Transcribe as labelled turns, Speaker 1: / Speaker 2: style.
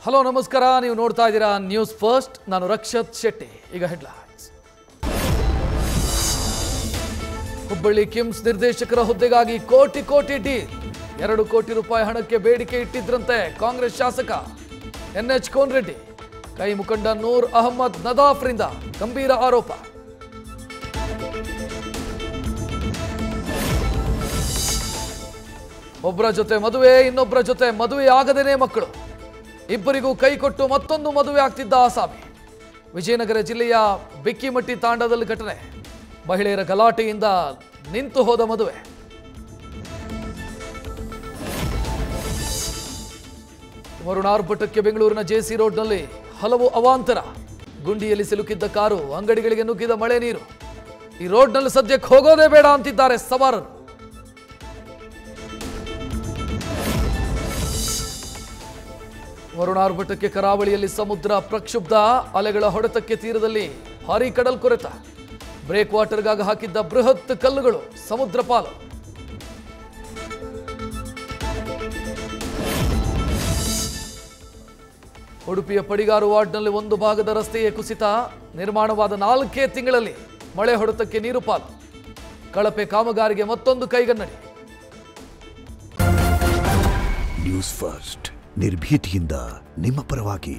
Speaker 1: Hello ನಮಸ್ಕಾರ, ನೀವು ನೋಡ್ತಾ ಇದ್ದೀರಾ ನ್ಯೂಸ್ ಫಸ್ಟ್. ನಾನು ರಕ್ಷತ್ ಶೆಟ್ಟಿ. ಈಗ ಹೆಡ್ಲೈನ್ಸ್. ಹುಬ್ಬಳ್ಳಿ ಕಿಮ್ಸ್ ನಿರ್ದೇಶಕರ ಹುದ್ದೆಗಾಗಿ ಕೋಟಿ ಕೋಟಿ ಡೀಲ್. 2 ಕೋಟಿ ರೂಪಾಯಿ ಹಣಕ್ಕೆ ಬೇಡಿಕೆ ಇಟ್ಟಿದ್ರಂತೆ ಕಾಂಗ್ರೆಸ್ ಶಾಸಕ NH ಕೋನರೆಡ್ಡಿ. ಕೈ ಮುಖಂಡ ನೂರ್ ಅಹಮದ್ ನದಾಫ್ರಿಂದ ಗಂಭೀರ ಆರೋಪ. ಒಬ್ಬರ ಜೊತೆ ಮದುವೆ, ಇನ್ನೊಬ್ಬರ ಜೊತೆ ಮದುವೆ ಆಗದೇನೆ ಮಕ್ಕಳು. ಇಬ್ಬರಿಗೂ ಕೈ ಕೊಟ್ಟು ಮತ್ತೊಂದು ಮದುವೆ ಆಗ್ತಿದ್ದ ಆಸಾಮಿ. ವಿಜಯನಗರ ಜಿಲ್ಲೆಯ ಬಿಕ್ಕಿಮಟ್ಟಿ ತಾಂಡದಲ್ಲಿ ಘಟನೆ. ಮಹಿಳೆಯರ ಗಲಾಟೆಯಿಂದ ನಿಂತು ಹೋದ ಮದುವೆ. ಮರುನಾರ್ಭಟಕ್ಕೆ ಬೆಂಗಳೂರಿನ JC ರೋಡ್ನಲ್ಲಿ ಹಲವು ಅವಾಂತರ. ಗುಂಡಿಯಲ್ಲಿ ಸಿಲುಕಿದ್ದ ಕಾರು, ಅಂಗಡಿಗಳಿಗೆ ನುಗ್ಗಿದ ಮಳೆ ನೀರು. ಈ ರೋಡ್ನಲ್ಲಿ ಸದ್ಯಕ್ಕೆ ಹೋಗೋದೇ ಬೇಡ ಅಂತಿದ್ದಾರೆ ಸವಾರರು. ಮರುನಾರ್ಭಟಕ್ಕೆ ಕರಾವಳಿಯಲ್ಲಿ ಸಮುದ್ರ ಪ್ರಕ್ಷುಬ್ಧ. ಅಲೆಗಳ ಹೊಡೆತಕ್ಕೆ ತೀರದಲ್ಲಿ ಭಾರೀ ಕಡಲ್ ಕೊರೆತ. ಬ್ರೇಕ್ ವಾಟರ್ಗಾಗಿ ಹಾಕಿದ್ದ ಬೃಹತ್ ಕಲ್ಲುಗಳು ಸಮುದ್ರ ಪಾಲು. ಉಡುಪಿಯ ಪಡಿಗಾರು ವಾರ್ಡ್ನಲ್ಲಿ ಒಂದು ಭಾಗದ ರಸ್ತೆಯೇ ಕುಸಿತ. ನಿರ್ಮಾಣವಾದ 4 ತಿಂಗಳಲ್ಲಿ ಮಳೆ ಹೊಡೆತಕ್ಕೆ ನೀರು ಪಾಲು. ಕಳಪೆ ಕಾಮಗಾರಿಗೆ ಮತ್ತೊಂದು ಕೈಗನ್ನಡಿ.
Speaker 2: ನ್ಯೂಸ್ ಫಸ್ಟ್, ನಿರ್ಭೀತಿಯಿಂದ ನಿಮ್ಮ ಪರವಾಗಿ.